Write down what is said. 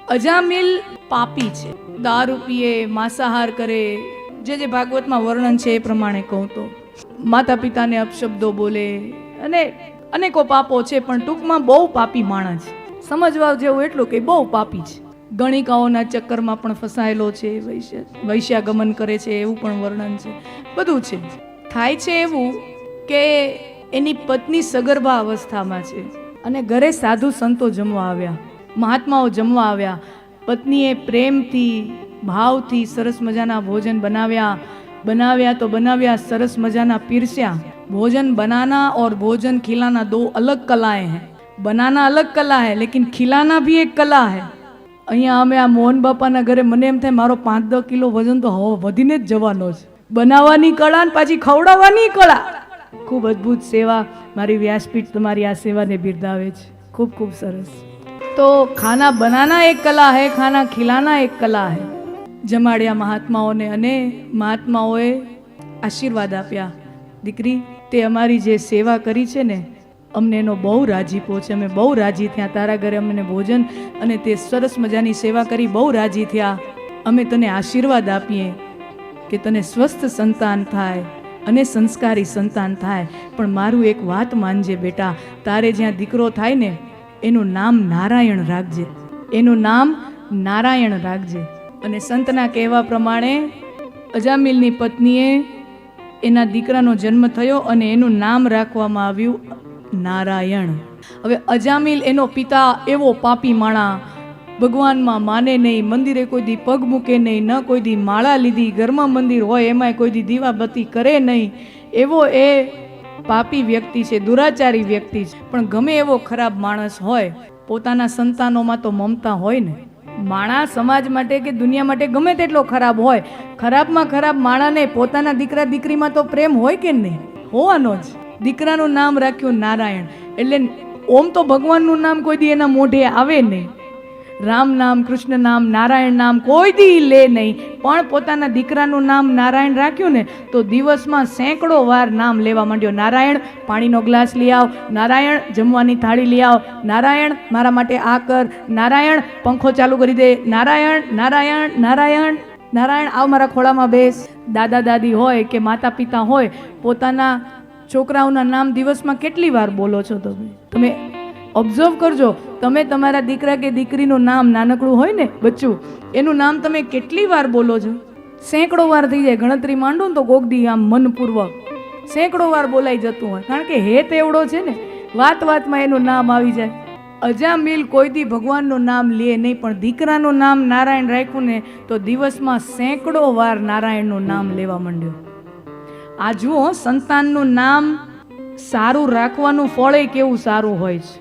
અજામિલ પાપી છે, દારૂ પીએ, માંસાહાર કરે, જે ભાગવતમાં વર્ણન છે એ પ્રમાણે કહું તો માતા પિતાને અપશબ્દો બોલે અને અનેકો પાપો છે, પણ ટૂંકમાં બહુ પાપી માણસ છે. સમજવા જેવું એટલું કે બહુ પાપી છે. ગણિકાઓના ચક્કરમાં પણ ફસાયેલો છે, વૈશ્યાગમન કરે છે એવું પણ વર્ણન છે. બધું છે. થાય છે એવું કે એની પત્ની સગર્ભા અવસ્થામાં છે અને ઘરે સાધુ સંતો જમવા આવ્યા, મહાત્માઓ જમવા આવ્યા. પત્નીએ પ્રેમથી ભાવથી સરસ મજાના ભોજન બનાવ્યા તો બનાવ્યા, સરસ મજાના પીરસ્યા. भोजन बनाना और भोजन खिलाना दो अलग कलाएं हैं. बनाना अलग कला है लेकिन खिलाना भी एक कला है. અહીંયા અમે આ મોહન બાપાના ઘરે મને એમ થાય મારો 5-10 કિલો વજન તો હવે વધીને જ જવાનો છે. બનાવવાની કળા ને પાછી ખવડાવવાની કળા. ખૂબ અદ્ભુત સેવા. મારી વ્યાસપીઠ તમારી આ સેવાને બિરદાવે છે. ખૂબ ખૂબ સરસ. તો ખાના બનાના એક કલા है, ખાના ખિલાના એક કલા है. જમાડ્યા મહાત્માઓને અને મહાત્માઓએ આશીર્વાદ આપ્યા. દીકરી, તે અમારી જે સેવા કરી છે ને, અમને એનો બહુ રાજીપો છે. અમે બહુ રાજી થયા. તારા ઘરે અમને ભોજન અને તે સરસ મજાની સેવા કરી, બહુ રાજી થયા. અમે તને આશીર્વાદ આપીએ કે તને સ્વસ્થ સંતાન થાય અને સંસ્કારી સંતાન થાય. પણ મારું એક વાત માનજે બેટા, તારે જ્યાં દીકરો થાય ને એનું નામ નારાયણ રાખજે. એનું નામ નારાયણ રાખજે. અને સંતના કહેવા પ્રમાણે અજામિલની પત્નીએ એના દીકરાનો જન્મ થયો અને એનું નામ રાખવામાં આવ્યું નારાયણ. હવે અજામિલ એનો પિતા એવો પાપી માણા, ભગવાનમાં માને નહીં, મંદિરે કોઈ દી પગ મૂકે નહીં, ન કોઈ દી માળા લીધી, ઘરમાં મંદિર હોય એમાંય કોઈ દી દીવાબત્તી કરે નહીં, એવો એ પાપી વ્યક્તિ છે, દુરાચારી વ્યક્તિ છે. પણ ગમે એવો ખરાબ માણસ હોય, પોતાના સંતાનોમાં તો મમતા હોય ને. માણસ સમાજ માટે કે દુનિયા માટે ગમે તેટલો ખરાબ હોય, ખરાબમાં ખરાબ માણાને પોતાના દીકરા દીકરીમાં તો પ્રેમ હોય કે નહીં? હોવાનો જ. દીકરાનું નામ રાખ્યું નારાયણ, એટલે ઓમ તો ભગવાનનું નામ કોઈ દી એના મોઢે આવે નહીં. રામ નામ, કૃષ્ણ નામ, નારાયણ નામ કોઈ દી લે નહીં. પણ પોતાના દીકરાનું નામ નારાયણ રાખ્યું ને તો દિવસમાં સેંકડો વાર નામ લેવા માંડ્યો. નારાયણ, પાણીનો ગ્લાસ લઈ આવ. નારાયણ, જમવાની થાળી લઈ આવ. નારાયણ, મારા માટે આ કર. નારાયણ, પંખો ચાલુ કરી દે. નારાયણ, નારાયણ, નારાયણ, નારાયણ, આવ મારા ખોળામાં બેસ. દાદા દાદી હોય કે માતા પિતા હોય, પોતાના છોકરાઓના નામ દિવસમાં કેટલી વાર બોલો છો તમે ઓબ્ઝર્વ કરજો. તમે તમારા દીકરા કે દીકરીનું નામ નાનકડું હોય ને બચ્ચું, એનું નામ તમે કેટલી વાર બોલો છો? સેંકડો વાર થઈ જાય. ગણતરી માંડો ને તો ગોગદી આમ મનપૂર્વક સેંકડો વાર બોલાઈ જતું હોય, કારણ કે હેત એવડો છે ને, વાત વાતમાં એનું નામ આવી જાય. અજામિલ કોઈ દી ભગવાનનું નામ લે નહીં, પણ દીકરાનું નામ નારાયણ રાખ્યું ને તો દિવસમાં સેંકડો વાર નારાયણનું નામ લેવા માંડ્યો. આ જુઓ, સંતાનનું નામ સારું રાખવાનું ફળ કેવું સારું હોય છે.